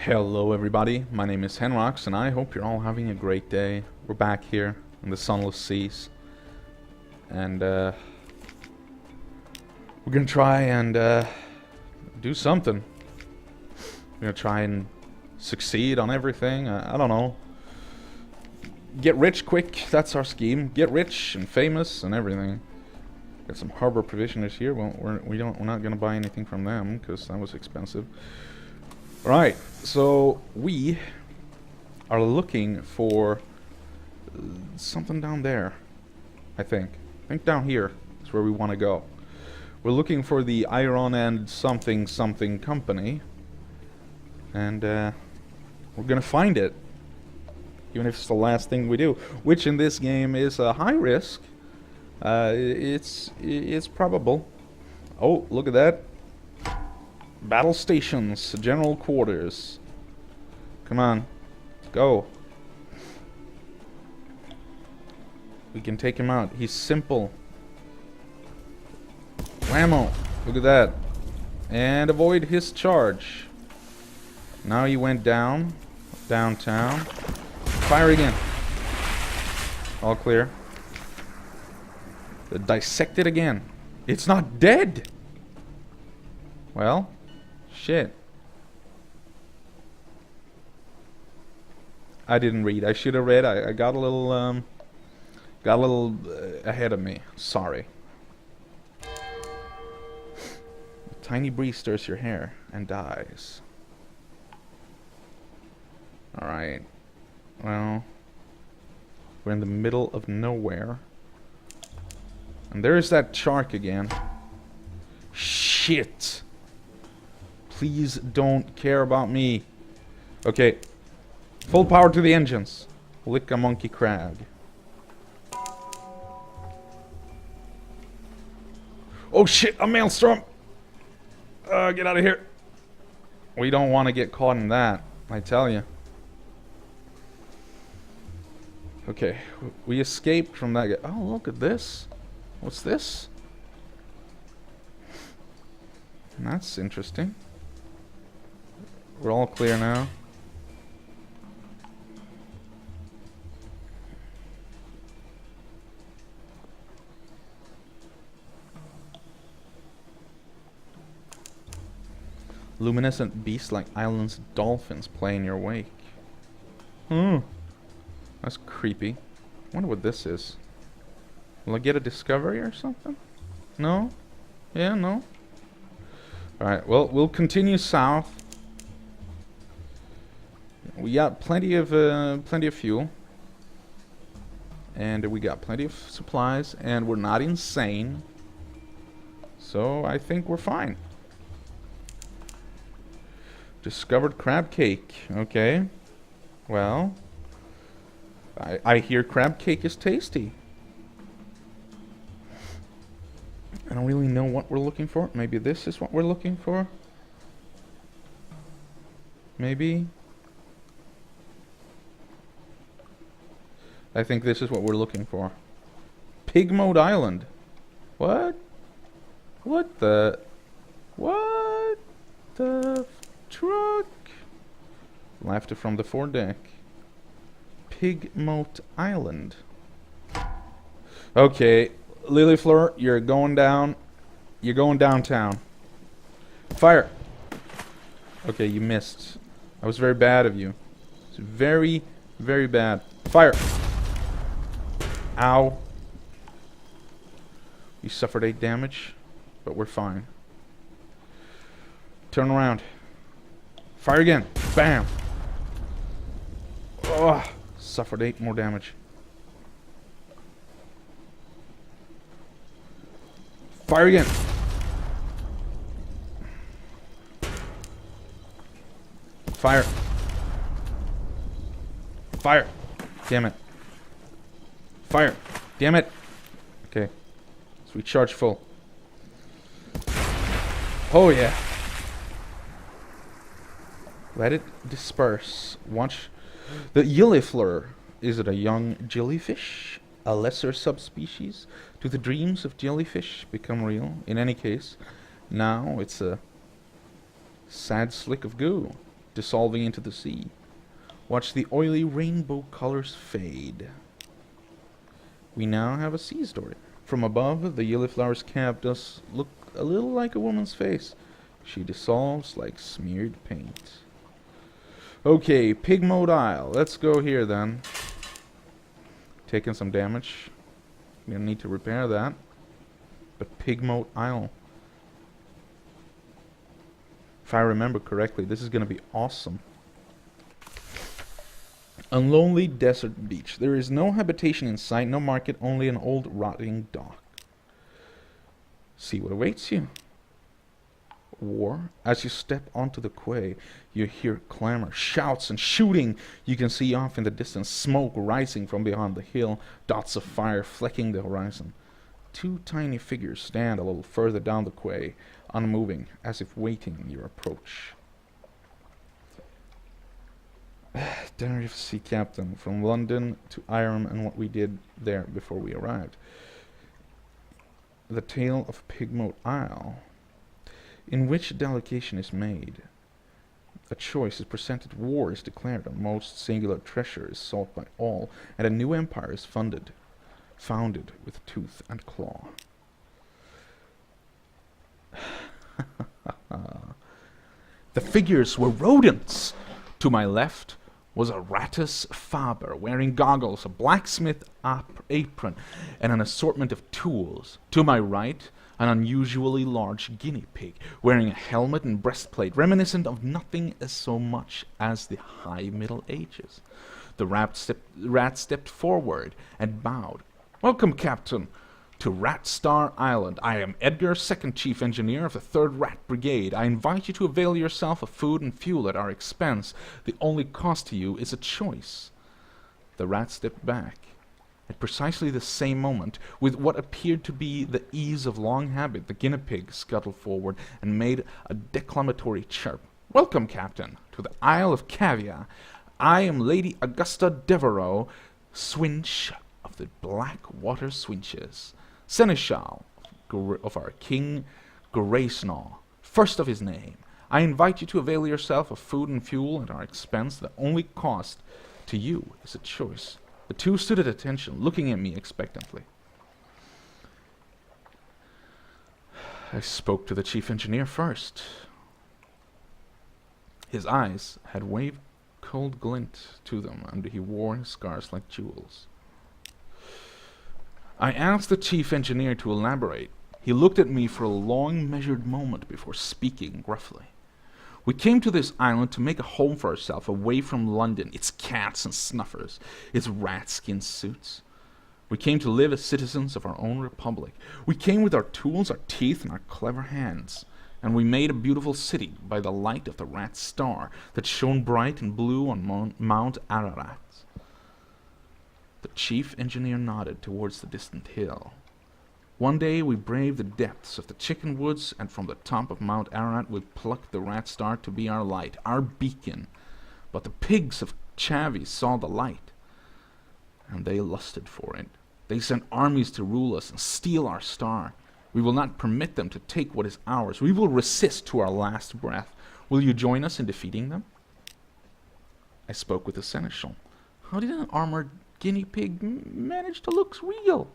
Hello everybody, my name is Henrox and I hope you're all having a great day. We're back here in the Sunless Seas and we're gonna try and do something. We're gonna try and succeed on everything. I don't know. Get rich quick, that's our scheme. Get rich and famous and everything. Got some harbor provisioners here. Well, we're not gonna buy anything from them because that was expensive. Right, so we are looking for something down there, I think. I think down here is where we want to go. We're looking for the Iron and something company. And we're gonna find it. Even if it's the last thing we do. Which in this game is a high risk. It's probable. Oh, look at that. Battle stations, general quarters. Come on, go. We can take him out. He's simple. Whammo! Look at that. And avoid his charge. Now he went down. Downtown. Fire again. All clear. Dissect it again. It's not dead! Well... shit. I didn't read. I should have read. I got a little ahead of me. Sorry. A tiny breeze stirs your hair and dies. Alright. Well, we're in the middle of nowhere. And there's that shark again. Shit. Please don't care about me. Okay. Full power to the engines. Lick a monkey crab. Oh shit, a maelstrom! Get out of here. We don't want to get caught in that, I tell you. Okay, we escaped from that guy. Oh, look at this. What's this? That's interesting. We're all clear now. Luminescent beast-like islands, dolphins play in your wake. That's creepy. I wonder what this is. Will I get a discovery or something? No? Yeah, no? Alright, well, we'll continue south. We got plenty of fuel, and we got plenty of supplies, and we're not insane, so I think we're fine. Discovered crab cake. Okay, well, I hear crab cake is tasty. I don't really know what we're looking for. Maybe this is what we're looking for. Maybe. I think this is what we're looking for. Pig Mode Island. What? What the... what the truck? Laughter from the foredeck. Pig Mode Island. Okay, Lilyfleur, you're going down. You're going downtown. Fire! Okay, you missed. That was very bad of you. It's very, very bad. Fire! Ow. We suffered 8 damage, but we're fine. Turn around. Fire again. Bam. Ugh. Suffered 8 more damage. Fire again. Fire. Fire. Damn it. Fire. Damn it. Okay. So we charge full. Oh yeah. Let it disperse. Watch. The Lilyfleur. Is it a young jellyfish? A lesser subspecies? Do the dreams of jellyfish become real? In any case, now it's a sad slick of goo. dissolving into the sea. Watch the oily rainbow colors fade. We now have a sea story. From above, the Gilliflower's cap does look a little like a woman's face. She dissolves like smeared paint. Okay, Pig Mode Isle. Let's go here then. Taking some damage. We're gonna need to repair that. But Pig Mode Isle. If I remember correctly, this is gonna be awesome. A lonely desert beach. There is no habitation in sight, no market, only an old rotting dock. See what awaits you. War. As you step onto the quay, you hear clamor, shouts, and shooting. You can see off in the distance smoke rising from behind the hill, dots of fire flecking the horizon. Two tiny figures stand a little further down the quay, unmoving, as if waiting your approach. Diary of a Sea Captain, from London to Ireland and what we did there before we arrived. The Tale of Pig Mode Isle, in which a delegation is made. A choice is presented, war is declared, a most singular treasure is sought by all, and a new empire is founded with tooth and claw. The figures were rodents! To my left was a Rattus Faber, wearing goggles, a blacksmith apron, and an assortment of tools. To my right, an unusually large guinea pig, wearing a helmet and breastplate, reminiscent of nothing as so much as the high Middle Ages. The rat stepped forward and bowed. "Welcome, Captain, to Rat Star Island. I am Edgar, second chief engineer of the 3rd Rat Brigade. I invite you to avail yourself of food and fuel at our expense. The only cost to you is a choice." The rat stepped back. At precisely the same moment, with what appeared to be the ease of long habit, the guinea pig scuttled forward and made a declamatory chirp. "Welcome, Captain, to the Isle of Caviar. I am Lady Augusta Devereux, Swinch of the Blackwater Swinches, Seneschal of our King Graysnaw, first of his name. I invite you to avail yourself of food and fuel at our expense. The only cost to you is a choice." The two stood at attention, looking at me expectantly. I spoke to the chief engineer first. His eyes had waved cold glint to them, and he wore his scars like jewels. I asked the chief engineer to elaborate. He looked at me for a long, measured moment before speaking gruffly. "We came to this island to make a home for ourselves away from London, its cats and snuffers, its rat-skin suits. We came to live as citizens of our own republic. We came with our tools, our teeth, and our clever hands. And we made a beautiful city by the light of the Rat Star that shone bright and blue on Mount Ararat." The chief engineer nodded towards the distant hill. "One day we braved the depths of the chicken woods, and from the top of Mount Ararat we plucked the Rat Star to be our light, our beacon. But the pigs of Chavi saw the light, and they lusted for it. They sent armies to rule us and steal our star. We will not permit them to take what is ours. We will resist to our last breath. Will you join us in defeating them?" I spoke with the seneschal. How did an armored guinea pig manage to look real?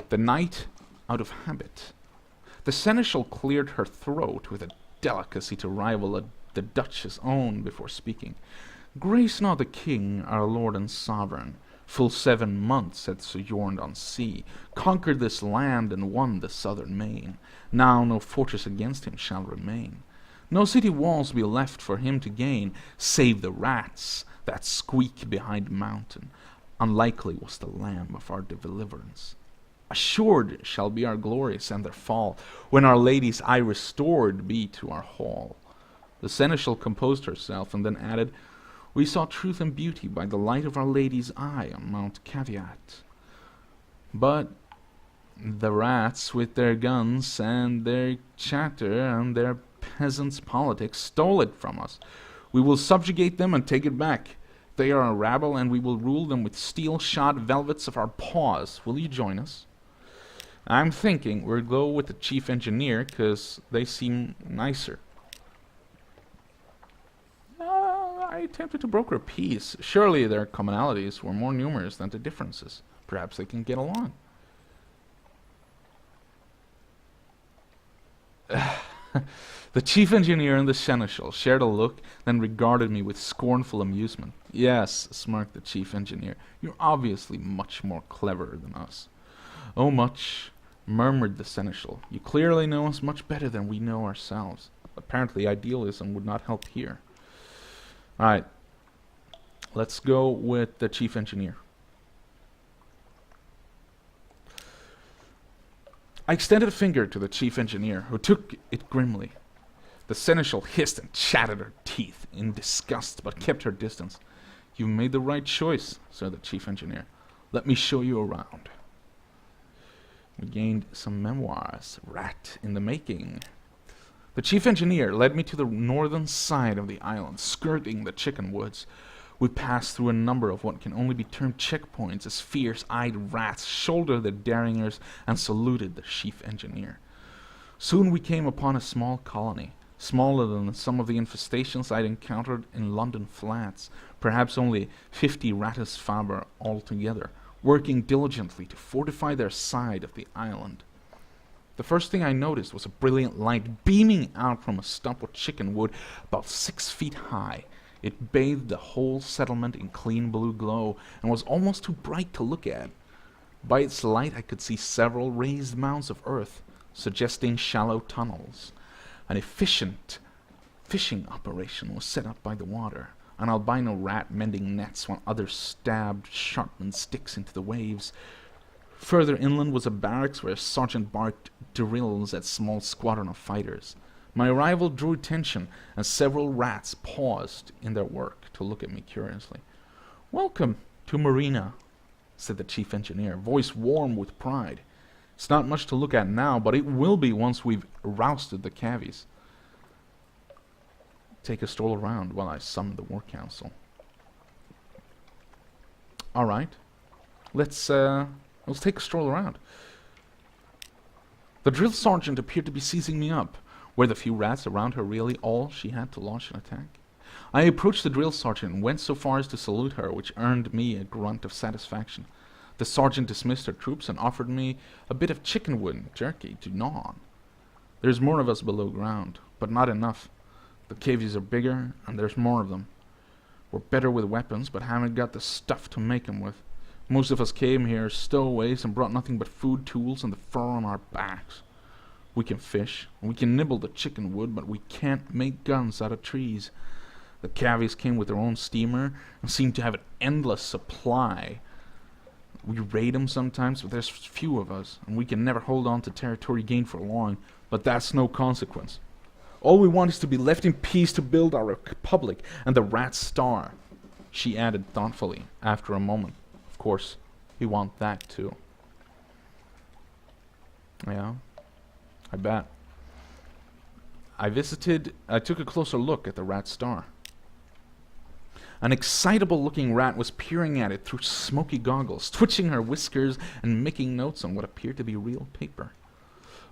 The knight out of habit. The seneschal cleared her throat with a delicacy to rival the Duchess' own before speaking. "Graysnaw the king, our lord and sovereign, full 7 months had sojourned on sea, conquered this land and won the southern main. Now no fortress against him shall remain. No city walls be left for him to gain, save the rats that squeak behind mountain. Unlikely was the lamb of our deliverance. Assured shall be our glories and their fall, when our lady's eye restored be to our hall." The seneschal composed herself, and then added, "We saw truth and beauty by the light of our lady's eye on Mount Caveat. But the rats, with their guns and their chatter and their peasants' politics, stole it from us. We will subjugate them and take it back. They are a rabble, and we will rule them with steel-shod velvets of our paws. Will you join us?" I'm thinking we'll go with the chief engineer, 'cause they seem nicer. I attempted to broker peace. Surely their commonalities were more numerous than the differences. Perhaps they can get along. The chief engineer and the seneschal shared a look, then regarded me with scornful amusement. Yes, smirked the chief engineer, you're obviously much more clever than us. Oh, much, murmured the seneschal. You clearly know us much better than we know ourselves. Apparently idealism would not help here. Alright, let's go with the chief engineer. I extended a finger to the chief engineer, who took it grimly. The seneschal hissed and chattered her teeth in disgust, but kept her distance. You've made the right choice, said the chief engineer. Let me show you around. We gained some memoirs. Rat in the making. The chief engineer led me to the northern side of the island, skirting the chicken woods. We passed through a number of what can only be termed checkpoints as fierce-eyed rats shouldered their derringers and saluted the chief engineer. Soon we came upon a small colony, smaller than some of the infestations I'd encountered in London flats, perhaps only 50 ratus faber altogether, working diligently to fortify their side of the island. The first thing I noticed was a brilliant light beaming out from a stump of chicken wood about 6 feet high. It bathed the whole settlement in clean blue glow and was almost too bright to look at. By its light I could see several raised mounds of earth, suggesting shallow tunnels. An efficient fishing operation was set up by the water, an albino rat mending nets while others stabbed sharpened sticks into the waves. Further inland was a barracks where a sergeant barked drills at small squadron of fighters. My arrival drew attention, and several rats paused in their work to look at me curiously. Welcome to Marina, said the chief engineer, voice warm with pride. It's not much to look at now, but it will be once we've rousted the cavies. Take a stroll around while I summon the war council. All right, let's take a stroll around. The drill sergeant appeared to be seizing me up. Were the few rats around her really all she had to launch an attack? I approached the drill sergeant and went so far as to salute her, which earned me a grunt of satisfaction. The sergeant dismissed her troops and offered me a bit of chicken wood and jerky to gnaw on. There's more of us below ground, but not enough. The cavies are bigger, and there's more of them. We're better with weapons, but haven't got the stuff to make 'em with. Most of us came here stowaways and brought nothing but food, tools, and the fur on our backs. We can fish, and we can nibble the chicken wood, but we can't make guns out of trees. The cavies came with their own steamer and seem to have an endless supply. We raid them sometimes, but there's few of us, and we can never hold on to territory gained for long, but that's no consequence. All we want is to be left in peace to build our republic and the rat star, she added thoughtfully after a moment. Of course, we want that too. Yeah, I bet. I took a closer look at the rat star. An excitable-looking rat was peering at it through smoky goggles, twitching her whiskers and making notes on what appeared to be real paper.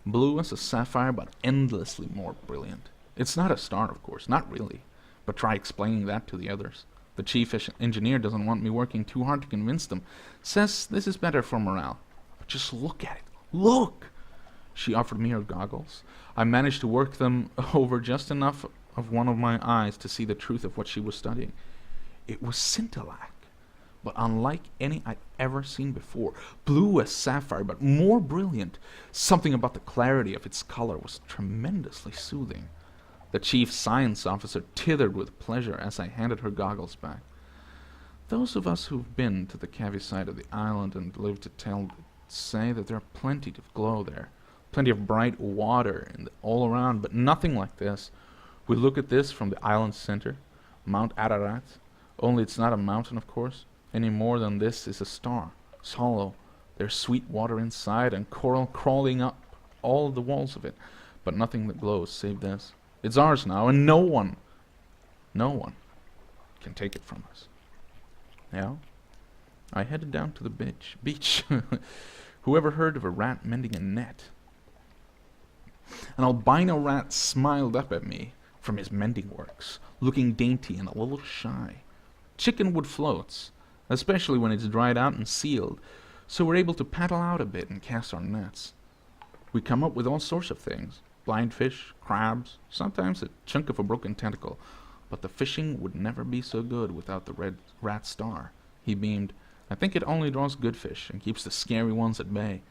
Blue as a sapphire, but endlessly more brilliant. It's not a star, of course, not really, but try explaining that to the others. The chief engineer doesn't want me working too hard to convince them. Says this is better for morale. But just look at it. Look! She offered me her goggles. I managed to work them over just enough of one of my eyes to see the truth of what she was studying. It was scintillac, but unlike any I'd ever seen before. Blue as sapphire, but more brilliant. Something about the clarity of its color was tremendously soothing. The chief science officer tithered with pleasure as I handed her goggles back. Those of us who've been to the cavy side of the island and lived to tell say that there are plenty of glow there. Plenty of bright water all around, but nothing like this. We look at this from the island's center, Mount Ararat. Only it's not a mountain, of course, any more than this is a star. It's hollow. There's sweet water inside and coral crawling up all the walls of it, but nothing that glows save this. It's ours now, and no one can take it from us. Yeah? I headed down to the beach. Who ever heard of a rat mending a net? An albino rat smiled up at me, from his mending works, looking dainty and a little shy. Chickenwood floats, especially when it's dried out and sealed, so we're able to paddle out a bit and cast our nets. We come up with all sorts of things. Blind fish, crabs, sometimes a chunk of a broken tentacle. But the fishing would never be so good without the red rat star. He beamed. I think it only draws good fish and keeps the scary ones at bay.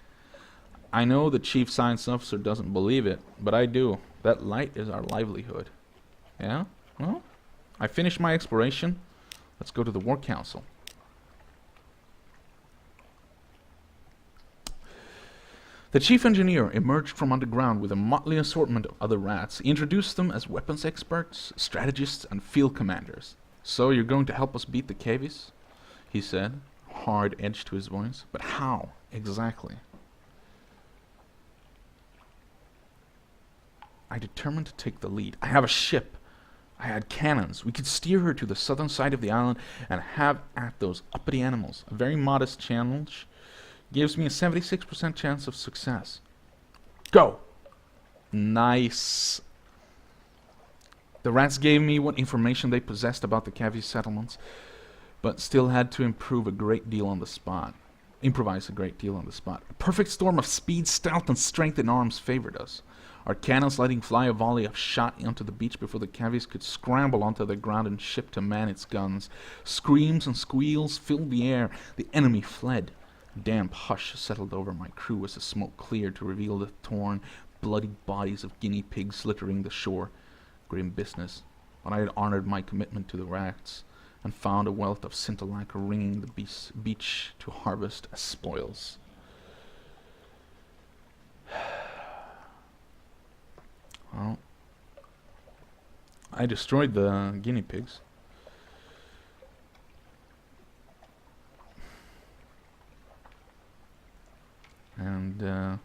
I know the chief science officer doesn't believe it, but I do. That light is our livelihood. Yeah? Well, I finished my exploration. Let's go to the War Council. The chief engineer emerged from underground with a motley assortment of other rats. He introduced them as weapons experts, strategists, and field commanders. So you're going to help us beat the cavies? He said, hard edge to his voice. But how, exactly? I determined to take the lead. I have a ship. I had cannons. We could steer her to the southern side of the island and have at those uppity animals. A very modest challenge. Gives me a 76% chance of success. Go! Nice. The rats gave me what information they possessed about the Cavi settlements, but still had to improvise a great deal on the spot. A perfect storm of speed, stealth, and strength in arms favored us. Our cannons letting fly a volley of shot onto the beach before the Cavies could scramble onto the ground and ship to man its guns. Screams and squeals filled the air. The enemy fled. A damp hush settled over my crew as the smoke cleared to reveal the torn, bloody bodies of guinea pigs littering the shore. Grim business, but I had honored my commitment to the rats and found a wealth of scintillac ringing the beach to harvest as spoils. Well, I destroyed the guinea pigs. And,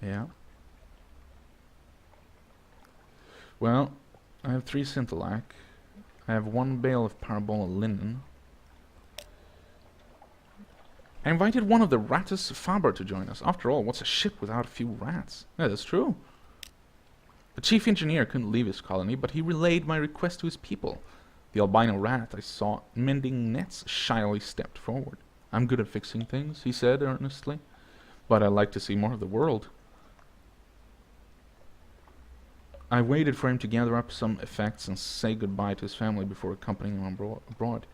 yeah. Well, I have 3 scintillac. I have 1 bale of parabola linen. I invited one of the Ratus Faber to join us. After all, what's a ship without a few rats? Yeah, that's true. The chief engineer couldn't leave his colony, but he relayed my request to his people. The albino rat I saw mending nets shyly stepped forward. I'm good at fixing things, he said earnestly, but I'd like to see more of the world. I waited for him to gather up some effects and say goodbye to his family before accompanying him abroad.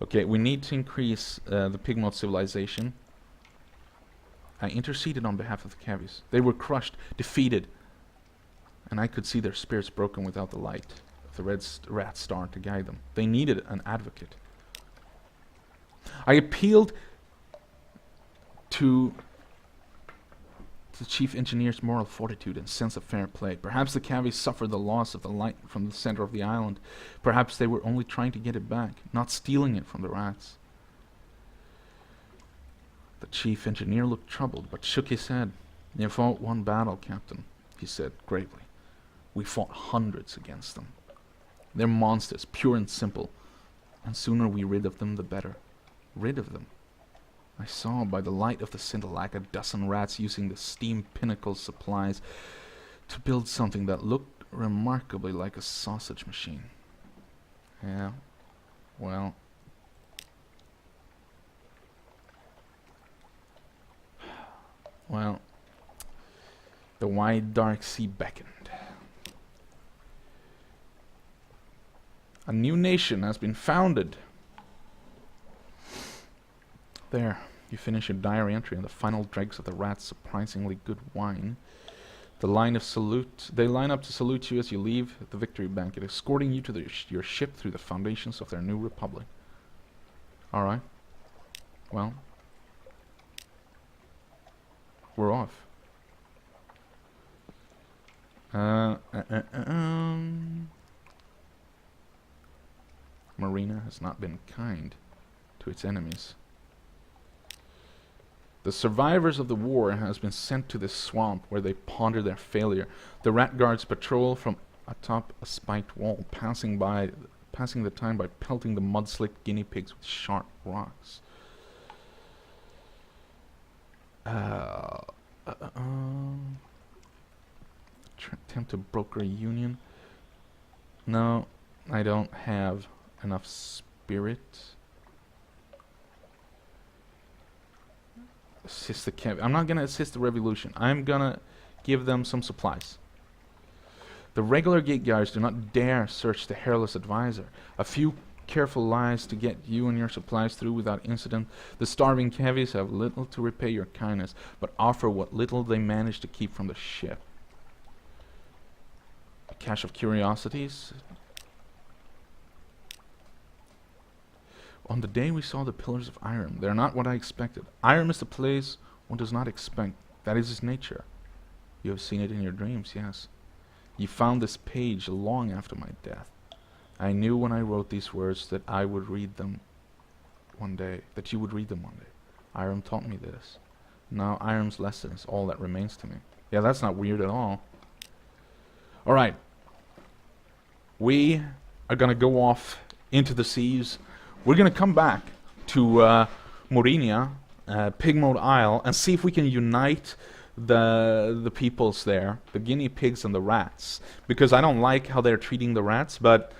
Okay, we need to increase the Pygmot civilization. I interceded on behalf of the Cavies. They were crushed, defeated, and I could see their spirits broken without the light of the rat star to guide them. They needed an advocate. I appealed to the chief engineer's moral fortitude and sense of fair play. Perhaps the Cavies suffered the loss of the light from the center of the island. Perhaps they were only trying to get it back, not stealing it from the rats. The chief engineer looked troubled, but shook his head. "You fought one battle, Captain," he said gravely. "We fought hundreds against them. They're monsters, pure and simple. And sooner we rid of them, the better. Rid of them. I saw by the light of the scintillac a dozen rats using the steam pinnacle supplies to build something that looked remarkably like a sausage machine." Yeah, well. Well, the wide dark sea beckoned. A new nation has been founded. There, you finish your diary entry on the final dregs of the rat's surprisingly good wine. They line up to salute you as you leave the victory banquet, escorting you to your ship through the foundations of their new republic. Alright. Well. We're off. Marina has not been kind to its enemies. The survivors of the war has been sent to this swamp where they ponder their failure. The rat guards patrol from atop a spiked wall, passing the time by pelting the mud-slicked guinea pigs with sharp rocks. Attempt to broker a union. No, I don't have enough spirit. Assist the camp. I'm not gonna assist the revolution. I'm gonna give them some supplies. The regular gate guards do not dare search the hairless advisor. A few careful lies to get you and your supplies through without incident. The starving cavies have little to repay your kindness, but offer what little they manage to keep from the ship. A cache of curiosities. On the day we saw the pillars of Irem, they are not what I expected. Irem is the place one does not expect. That is its nature. You have seen it in your dreams, yes. You found this page long after my death. I knew when I wrote these words that I would read them one day, that you would read them one day. Irem taught me this. Now Irem's lesson is all that remains to me. Yeah, that's not weird at all. Alright. We are gonna go off into the seas. We're gonna come back to Morinia, Pigmode Isle, and see if we can unite the peoples there, the guinea pigs and the rats, because I don't like how they're treating the rats, but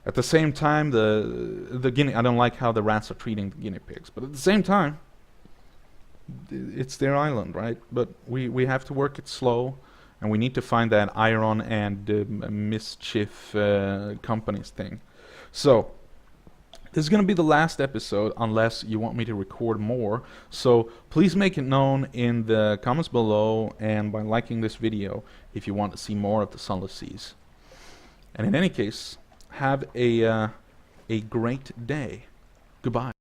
at the same time I don't like how the rats are treating the guinea pigs, but at the same time it's their island, right? But we have to work it slow, and we need to find that iron and mischief companies thing. So this is going to be the last episode unless you want me to record more. So please make it known in the comments below and by liking this video if you want to see more of the Sunless Seas. And in any case, have a great day. Goodbye.